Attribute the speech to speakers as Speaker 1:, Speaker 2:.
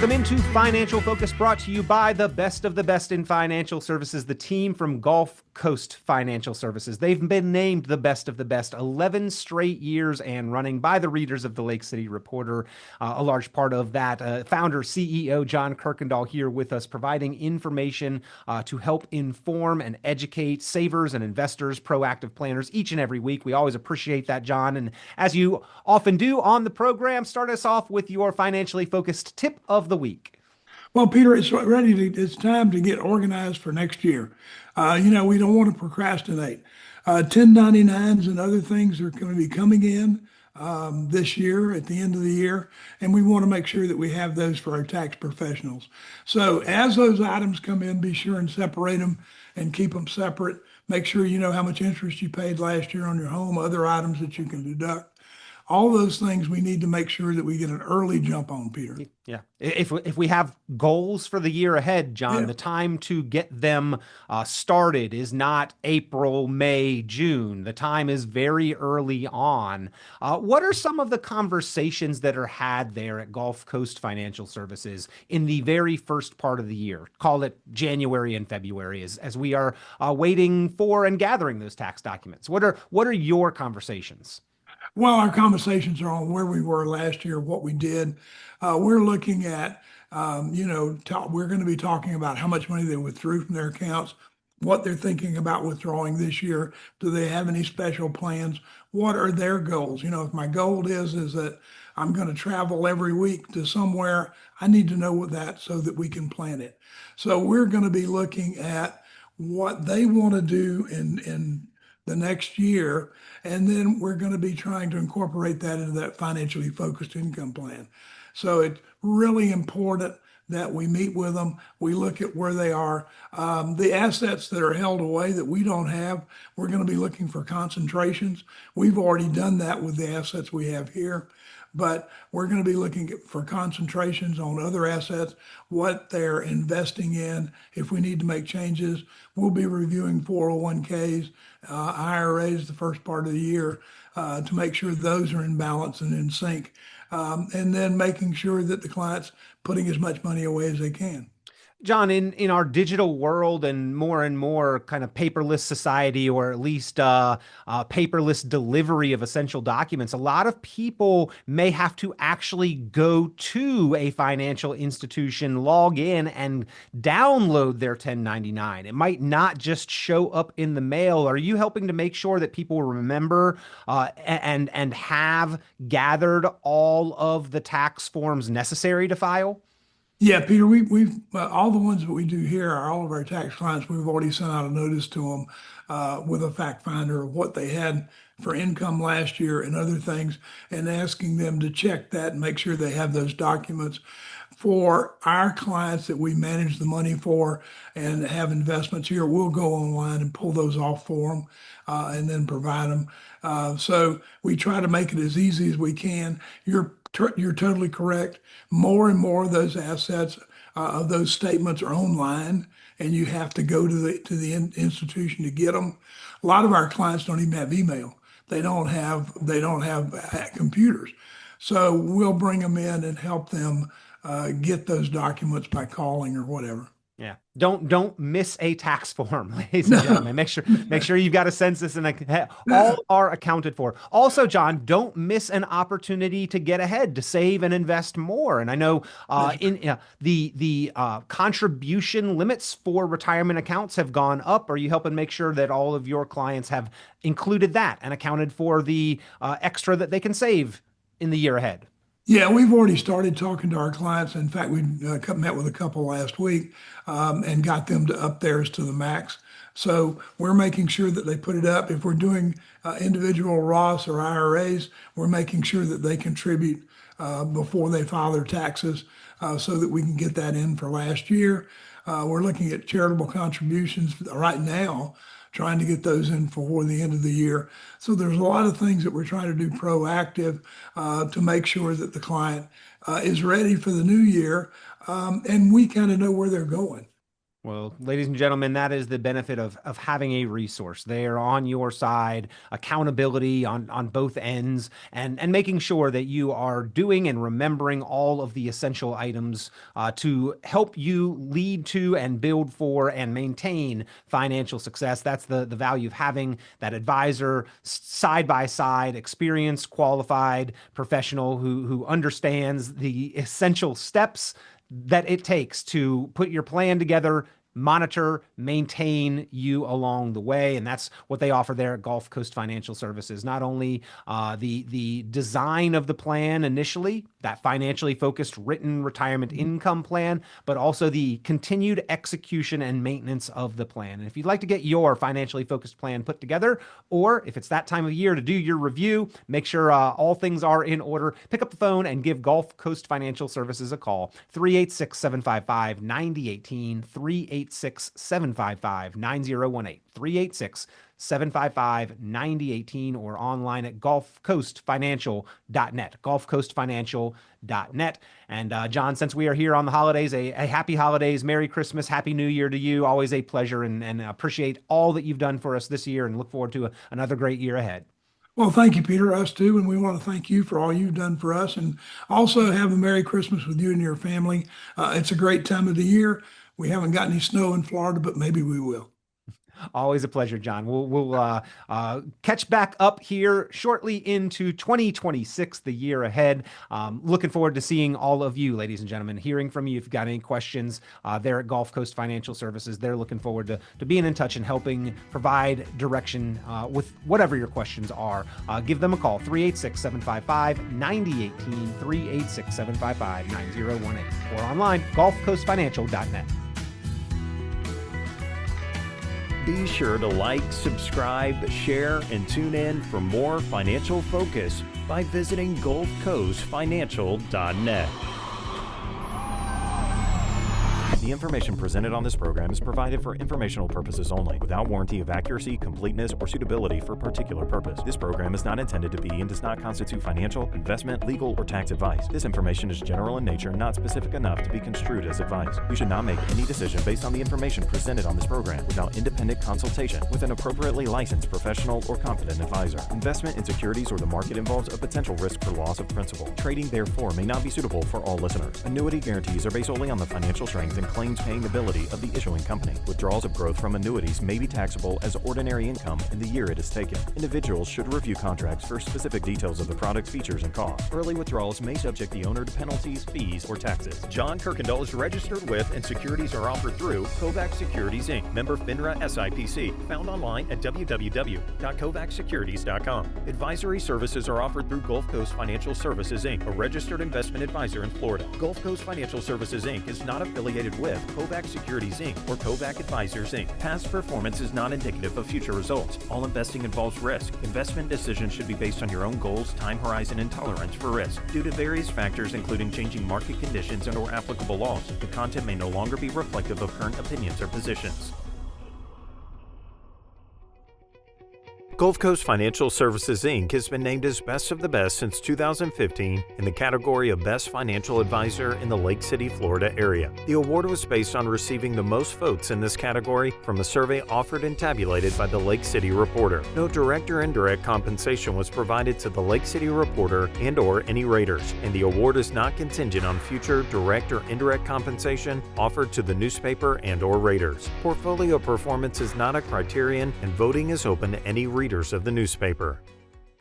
Speaker 1: Welcome into Financial Focus, brought to you by the best of the best in financial services, the team from GulfCoast Financial Services. They've been named the best of the best 11 straight years and running by the readers of the Lake City Reporter. A large part of that, founder, CEO John Kuykendall here with us, providing information to help inform and educate savers and investors, proactive planners each and every week. We always appreciate that, John. And as you often do on the program, start us off with your financially focused tip of the week.
Speaker 2: Well, Peter, it's time to get organized for next year. We don't want to procrastinate. 1099s and other things are going to be coming in this year at the end of the year, and we want to make sure that we have those for our tax professionals. So as those items come in, be sure and separate them and keep them separate. Make sure you know how much interest you paid last year on your home, other items that you can deduct. All those things we need to make sure that we get an early jump on, Peter.
Speaker 1: Yeah. If we have goals for the year ahead, John,
Speaker 2: Yeah.
Speaker 1: the time to get them started is not April, May, June. The time is very early on. What are some of the conversations that are had there at GulfCoast Financial Services in the very first part of the year? Call it January and February, as we are waiting for and gathering those tax documents. What are your conversations?
Speaker 2: Well, our conversations are on where we were last year, what we did. We're looking at, we're going to be talking about how much money they withdrew from their accounts, what they're thinking about withdrawing this year. Do they have any special plans? What are their goals? If my goal is that I'm going to travel every week to somewhere, I need to know what that so that we can plan it. So we're going to be looking at what they want to do in the next year, and then we're going to be trying to incorporate that into that financially focused income plan. So it's really important that we meet with them. We look at where they are. The assets that are held away that we don't have, we're going to be looking for concentrations. We've already done that with the assets we have here, but we're going to be looking for concentrations on other assets, what they're investing in. If we need to make changes, we'll be reviewing 401ks, IRAs the first part of the year to make sure those are in balance and in sync. And then making sure that the client's putting as much money away as they can.
Speaker 1: John, in our digital world and more kind of paperless society, or at least paperless delivery of essential documents, a lot of people may have to actually go to a financial institution, log in, and download their 1099. It might not just show up in the mail. Are you helping to make sure that people remember and have gathered all of the tax forms necessary to file?
Speaker 2: Yeah, Peter, we've all the ones that we do here are all of our tax clients. We've already sent out a notice to them with a fact finder of what they had for income last year and other things, and asking them to check that and make sure they have those documents. For our clients that we manage the money for and have investments here, we'll go online and pull those off for them and then provide them. So we try to make it as easy as we can. You're totally correct. More and more of those assets of those statements are online, and you have to go to the institution to get them. A lot of our clients don't even have email. They don't have computers. So we'll bring them in and help them get those documents by calling or whatever.
Speaker 1: Yeah. Don't miss a tax form, ladies and gentlemen. Make sure you've got a census and all are accounted for. Also, John, don't miss an opportunity to get ahead, to save and invest more. And I know the contribution limits for retirement accounts have gone up. Are you helping make sure that all of your clients have included that and accounted for the extra that they can save in the year ahead?
Speaker 2: Yeah, we've already started talking to our clients. In fact, we met with a couple last week and got them to up theirs to the max. So we're making sure that they put it up. If we're doing individual Roths or IRAs, we're making sure that they contribute before they file their taxes so that we can get that in for last year. We're looking at charitable contributions right now, trying to get those in before the end of the year. So there's a lot of things that we're trying to do proactive to make sure that the client is ready for the new year, and we kind of know where they're going.
Speaker 1: Well, ladies and gentlemen, that is the benefit of having a resource. They are on your side, accountability on both ends, and making sure that you are doing and remembering all of the essential items to help you lead to and build for and maintain financial success. That's the value of having that advisor side by side, experienced, qualified professional who understands the essential steps that it takes to put your plan together, monitor, maintain you along the way. And that's what they offer there at Gulf Coast Financial Services. Not only the design of the plan initially, that financially focused written retirement income plan, but also the continued execution and maintenance of the plan. And if you'd like to get your financially focused plan put together, or if it's that time of year to do your review, make sure all things are in order, pick up the phone and give Gulf Coast Financial Services a call. 386-755-9018, 386-755-9018, 386-755-9018, or online at gulfcoastfinancial.net, gulfcoastfinancial.net. And John, since we are here on the holidays, a happy holidays, Merry Christmas, Happy New Year to you. Always a pleasure, and appreciate all that you've done for us this year, and look forward to another great year ahead.
Speaker 2: Well, thank you, Peter. Us too. And we want to thank you for all you've done for us. And also have a Merry Christmas with you and your family. It's a great time of the year. We haven't got any snow in Florida, but maybe we will.
Speaker 1: Always a pleasure, John. We'll catch back up here shortly into 2026, the year ahead. Looking forward to seeing all of you, ladies and gentlemen, hearing from you. If you've got any questions there at Gulf Coast Financial Services, they're looking forward to being in touch and helping provide direction with whatever your questions are. Give them a call, 386-755-9018, 386-755-9018, or online, gulfcoastfinancial.net.
Speaker 3: Be sure to like, subscribe, share, and tune in for more financial focus by visiting GulfCoastFinancial.net. The information presented on this program is provided for informational purposes only, without warranty of accuracy, completeness, or suitability for a particular purpose. This program is not intended to be and does not constitute financial, investment, legal, or tax advice. This information is general in nature and not specific enough to be construed as advice. You should not make any decision based on the information presented on this program without independent consultation with an appropriately licensed professional or competent advisor. Investment in securities or the market involves a potential risk for loss of principal. Trading, therefore, may not be suitable for all listeners. Annuity guarantees are based solely on the financial strength and claims-paying ability of the issuing company. Withdrawals of growth from annuities may be taxable as ordinary income in the year it is taken. Individuals should review contracts for specific details of the product's features and costs. Early withdrawals may subject the owner to penalties, fees, or taxes. John Kuykendall is registered with and securities are offered through Kovac Securities, Inc., member FINRA SIPC, found online at www.kovacsecurities.com. Advisory services are offered through Gulf Coast Financial Services, Inc., a registered investment advisor in Florida. Gulf Coast Financial Services, Inc. is not affiliated with Kovac Securities, Inc. or Kovac Advisors, Inc. Past performance is not indicative of future results. All investing involves risk. Investment decisions should be based on your own goals, time horizon, and tolerance for risk. Due to various factors, including changing market conditions and/or applicable laws, the content may no longer be reflective of current opinions or positions. Gulf Coast Financial Services, Inc. has been named as Best of the Best since 2015 in the category of Best Financial Advisor in the Lake City, Florida area. The award was based on receiving the most votes in this category from a survey offered and tabulated by the Lake City Reporter. No direct or indirect compensation was provided to the Lake City Reporter and/or any raters, and the award is not contingent on future direct or indirect compensation offered to the newspaper and/or raters. Portfolio performance is not a criterion, and voting is open to any readers of the newspaper.